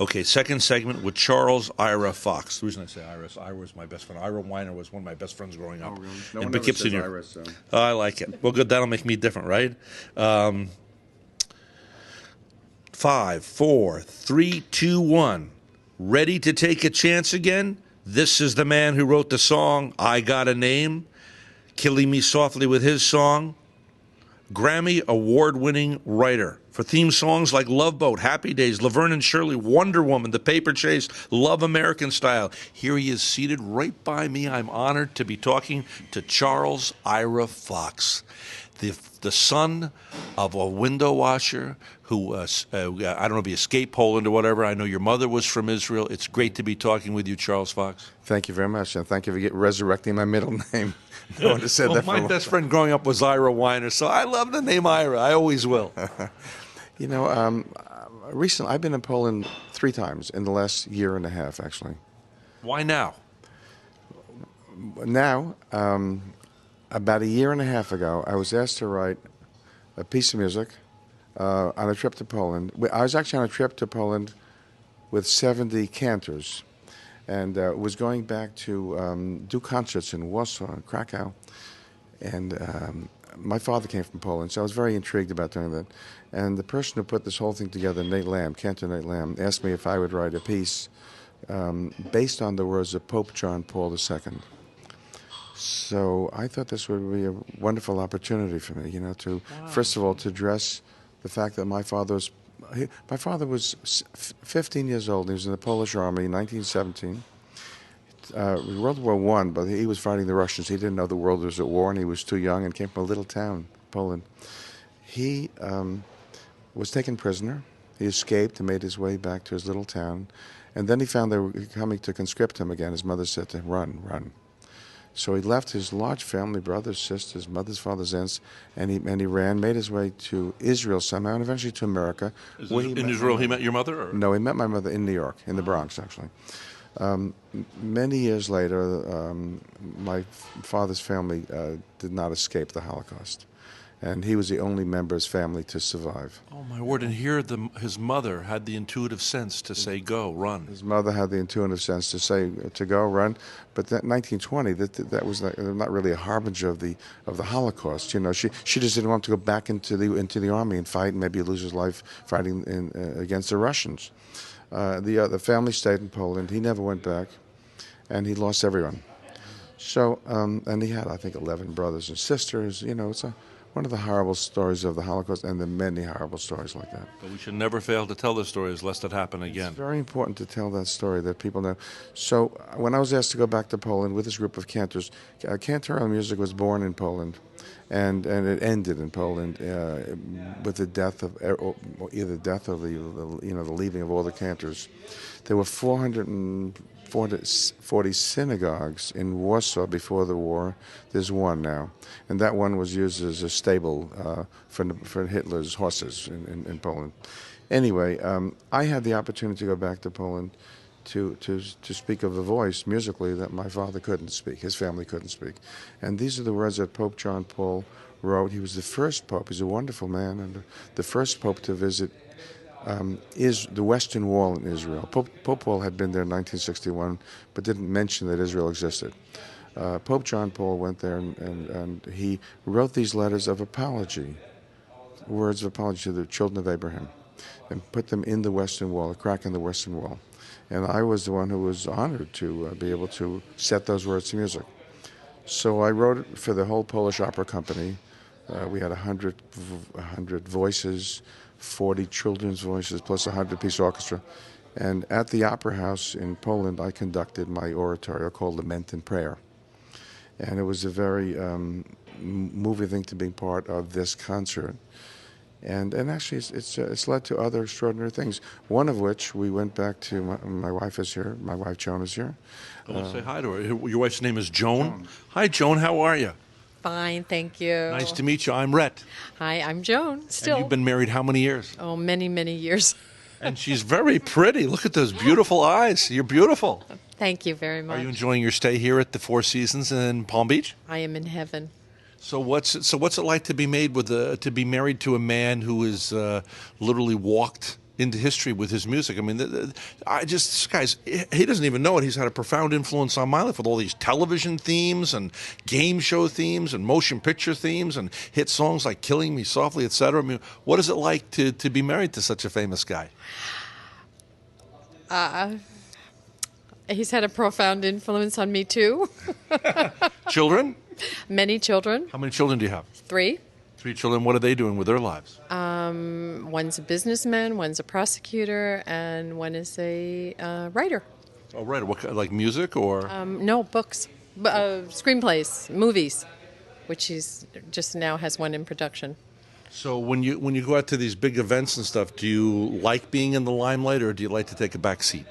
Okay, second segment with Charles Ira Fox. The reason I say Ira is Ira was my best friend. Ira Weiner was one of my best friends growing up. Oh, really? No in one ever Poughkeepsie, says New York. Ira, so. Oh, I like it. Well, good. That'll make me different, right? 5, 4, 3, 2, 1. Ready to take a chance again? This is the man who wrote the song I Got a Name, Killing Me Softly with his song. Grammy award-winning writer for theme songs like Love Boat, Happy Days, Laverne and Shirley, Wonder Woman, The Paper Chase, Love American Style. Here he is seated right by me. I'm honored to be talking to Charles Ira Fox, the son of a window washer who, I don't know if he escaped Poland or whatever. I know your mother was from Israel. It's great to be talking with you, Charles Fox. Thank you very much, and thank you for resurrecting my middle name. No one has said that for my best friend growing up was Ira Weiner, so I love the name Ira. I always will. Recently, I've been in Poland 3 times in the last year and a half, actually. Why now? Now, about a year and a half ago, I was asked to write a piece of music on a trip to Poland. I was actually on a trip to Poland with 70 cantors, and was going back to do concerts in Warsaw and Krakow. And my father came from Poland, so I was very intrigued about doing that. And the person who put this whole thing together, Nate Lamb, Cantor Nate Lamb, asked me if I would write a piece based on the words of Pope John Paul II. So I thought this would be a wonderful opportunity for me, to, first of all, to address the fact that my father was 15 years old. He was in the Polish Army in 1917. World War I, but he was fighting the Russians. He didn't know the world was at war, and he was too young and came from a little town, Poland. He was taken prisoner. He escaped and made his way back to his little town. And then he found they were coming to conscript him again. His mother said to him, run, run. So he left his large family, brothers, sisters, mother's, father's, aunts, and he ran, made his way to Israel somehow, and eventually to America. In Israel, he met your mother? Or? No, he met my mother in New York, in the Bronx, actually. Many years later, my father's family did not escape the Holocaust, and he was the only member of his family to survive. Oh, my word. And here his mother had the intuitive sense to say, go, run. His mother had the intuitive sense to say, to go, run. But that 1920, that was not really a harbinger of the Holocaust. She just didn't want to go back into the army and fight and maybe lose his life fighting against the Russians. The family stayed in Poland. He never went back, and he lost everyone. So, and he had, I think, 11 brothers and sisters. It's one of the horrible stories of the Holocaust, and the many horrible stories like that. But we should never fail to tell the stories lest it happen again. It's very important to tell that story that people know. So when I was asked to go back to Poland with this group of cantors, cantorial music was born in Poland, and it ended in Poland with the death of either the death or the leaving of all the cantors. There were 440 synagogues in Warsaw before the war. There's one now, and that one was used as a stable for Hitler's horses in Poland. Anyway, I had the opportunity to go back to Poland to speak of the voice musically that my father couldn't speak, his family couldn't speak. And these are the words that Pope John Paul wrote. He was the first pope. He's a wonderful man, and the first pope to visit is the Western Wall in Israel. Pope Paul had been there in 1961, but didn't mention that Israel existed. Pope John Paul went there, and he wrote these letters of apology, words of apology to the children of Abraham, and put them in the Western Wall, a crack in the Western Wall. And I was the one who was honored to be able to set those words to music. So I wrote it for the whole Polish Opera Company. We had 100 voices, 40 children's voices, plus a 100-piece orchestra. And at the Opera House in Poland, I conducted my oratorio called Lament and Prayer. And it was a very moving thing to be part of this concert. And actually, it's led to other extraordinary things. One of which we went back to. My wife is here. My wife Joan is here. Let's say hi to her. Your wife's name is Joan. Hi, Joan. How are you? Fine, thank you. Nice to meet you. I'm Rhett. Hi, I'm Joan. Still. And you've been married how many years? Oh, many, many years. And she's very pretty. Look at those beautiful eyes. You're beautiful. Thank you very much. Are you enjoying your stay here at the Four Seasons in Palm Beach? I am in heaven. So what's it like to be married to a man who has literally walked into history with his music. I mean, this guy's, he doesn't even know it. He's had a profound influence on my life with all these television themes and game show themes and motion picture themes and hit songs like Killing Me Softly, etc. I mean, what is it like to be married to such a famous guy? He's had a profound influence on me, too. Children? Many children. How many children do you have? 3. 3 children. What are they doing with their lives? One's a businessman, one's a prosecutor, and one is a writer. Oh, right. Like music or? No, books, screenplays, movies, which he's just now has one in production. So when you go out to these big events and stuff, do you like being in the limelight or do you like to take a back seat?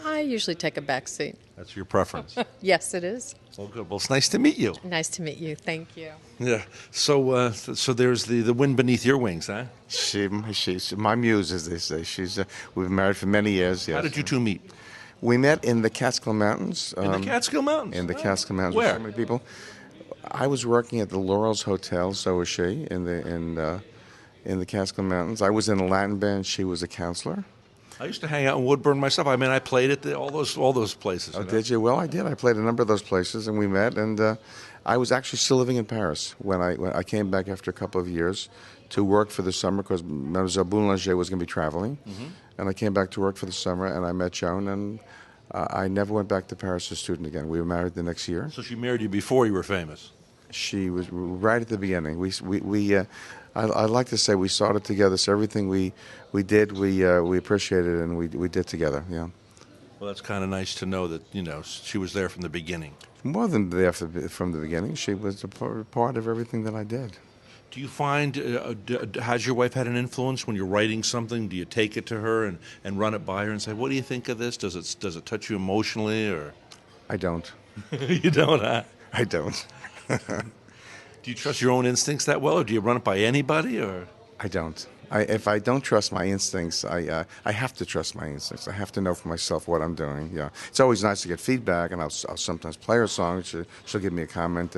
I usually take a back seat. That's your preference. Yes, it is. Well, good. Well, it's nice to meet you. Nice to meet you. Thank you. Yeah. So there's the wind beneath your wings, huh? She's my muse, as they say. We've been married for many years. Yes. How did you two meet? We met in the Catskill Mountains. In the Catskill Mountains? In the Catskill Mountains. Where? With so many people. I was working at the Laurels Hotel, so was she, in the Catskill Mountains. I was in a Latin band. She was a counselor. I used to hang out in Woodburn myself. I mean, I played at all those places. Oh, you know? did you? Well, I did. I played a number of those places, and we met. And I was actually still living in Paris when I came back after a couple of years to work for the summer because Mademoiselle Boulanger was going to be traveling. Mm-hmm. And I came back to work for the summer, and I met Joan, and I never went back to Paris as a student again. We were married the next year. So she married you before you were famous? She was right at the beginning. I like to say we started together, so everything we did, we appreciated and we did together, yeah. Well, that's kind of nice to know that, she was there from the beginning. More than there from the beginning. She was a part of everything that I did. Do you find, has your wife had an influence when you're writing something? Do you take it to her and run it by her and say, what do you think of this? Does it touch you emotionally? Or I don't. You don't, huh? I don't. Do you trust your own instincts that well, or do you run it by anybody? Or I don't. If I don't trust my instincts, I have to trust my instincts. I have to know for myself what I'm doing. Yeah, it's always nice to get feedback, and I'll sometimes play her song. She'll give me a comment,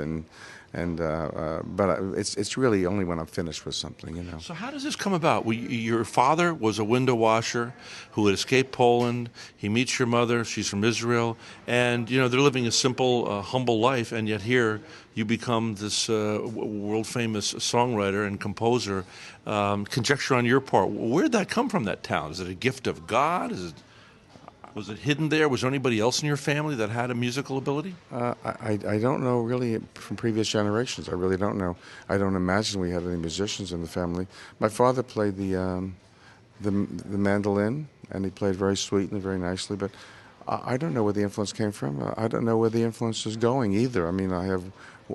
but it's really only when I'm finished with something, So how does this come about? Your father was a window washer who had escaped Poland. He meets your mother. She's from Israel. And, they're living a simple, humble life. And yet here you become this world-famous songwriter and composer. Conjecture on your part. Where did that come from, that talent? Is it a gift of God? Was it hidden there? Was there anybody else in your family that had a musical ability? I don't know really from previous generations. I really don't know. I don't imagine we had any musicians in the family. My father played the mandolin, and he played very sweet and very nicely. But I don't know where the influence came from. I don't know where the influence is going either. I mean, I have,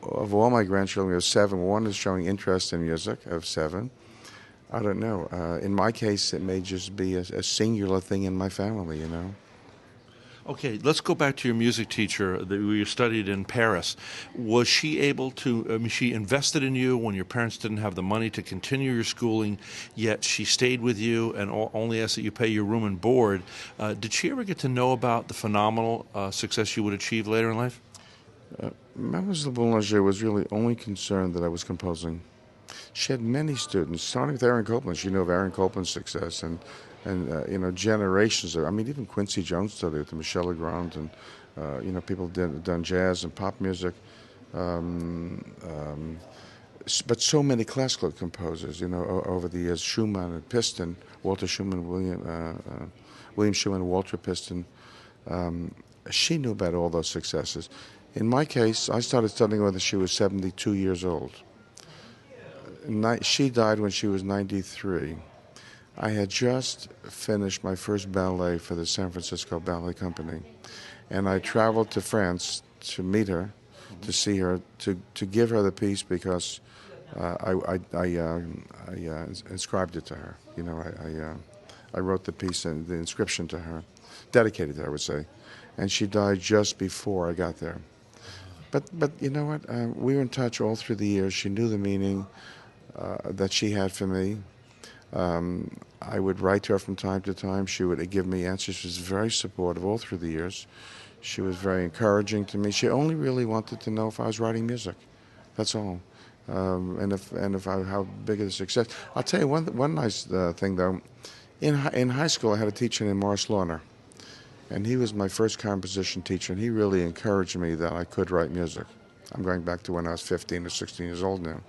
of all my grandchildren, we have 7. One is showing interest in music, of 7. I don't know. In my case, it may just be a singular thing in my family, Okay, let's go back to your music teacher that you studied in Paris. Was she able to, she invested in you when your parents didn't have the money to continue your schooling, yet she stayed with you and only asked that you pay your room and board. Did she ever get to know about the phenomenal success you would achieve later in life? Mademoiselle Boulanger was really only concerned that I was composing. She had many students, starting with Aaron Copland. She knew of Aaron Copland's success and generations of, even Quincy Jones studied with Michel Legrand, and people done jazz and pop music, but so many classical composers, over the years. Schumann and Piston, Walter Schumann, William Schumann, Walter Piston. She knew about all those successes. In my case, I started studying with her. She was 72 years old. She died when she was 93. I had just finished my first ballet for the San Francisco Ballet Company, and I traveled to France to meet her, to see her, to give her the piece because I inscribed it to her. I wrote the piece and the inscription to her, dedicated to her, I would say, and she died just before I got there. But you know what? We were in touch all through the years. She knew the meaning that she had for me. I would write to her from time to time. She would give me answers. She was very supportive all through the years. She was very encouraging to me. She only really wanted to know if I was writing music. That's all. And how big of a success. I'll tell you one nice thing though. In high school, I had a teacher named Morris Lorner, and he was my first composition teacher, and he really encouraged me that I could write music. I'm going back to when I was 15 or 16 years old now.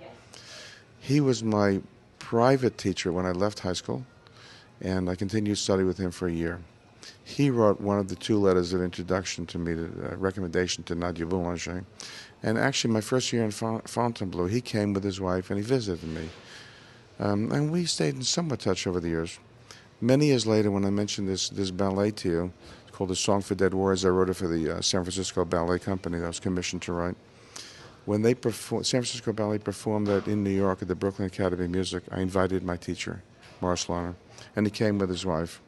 He was my private teacher when I left high school, and I continued to study with him for a year. He wrote one of the 2 letters of introduction to me, a recommendation to Nadia Boulanger. And actually, my first year in Fontainebleau, he came with his wife and he visited me. And we stayed in somewhat touch over the years. Many years later, when I mentioned this ballet to you, it's called A Song for Dead Warriors, I wrote it for the San Francisco Ballet Company that I was commissioned to write. When San Francisco Ballet performed that in New York at the Brooklyn Academy of Music, I invited my teacher, Morris Lorner, and he came with his wife.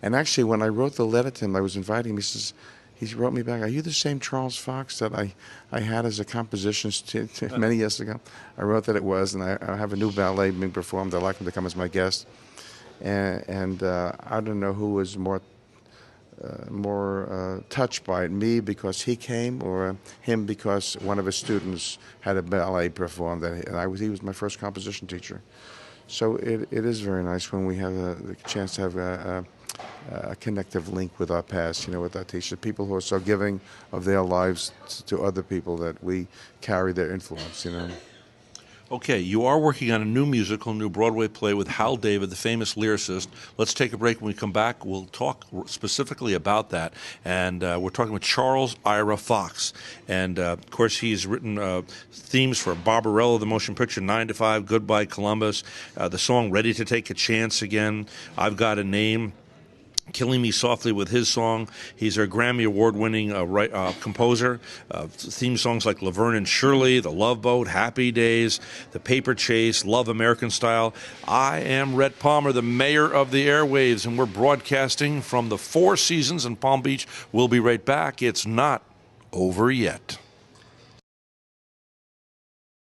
And actually, when I wrote the letter to him, I was inviting him. He wrote me back, "Are you the same Charles Fox that I had as a compositionist many years ago?" I wrote that it was, and I have a new ballet being performed. I'd like him to come as my guest. And I don't know who was more touched by it, me because he came, or him because one of his students had a ballet performed, and he was my first composition teacher. So it is very nice when we have the chance to have a connective link with our past, with our teachers, people who are so giving of their lives to other people that we carry their influence, Okay, you are working on a new musical, new Broadway play with Hal David, the famous lyricist. Let's take a break. When we come back, we'll talk specifically about that. And we're talking with Charles Ira Fox. And, of course, he's written themes for Barbarella, the motion picture, 9 to 5, Goodbye Columbus, the song Ready to Take a Chance Again, I've Got a Name, Killing Me Softly with his song. He's our Grammy Award-winning composer. Theme songs like Laverne and Shirley, The Love Boat, Happy Days, The Paper Chase, Love American Style. I am Rhett Palmer, the mayor of the airwaves, and we're broadcasting from the Four Seasons in Palm Beach. We'll be right back. It's not over yet.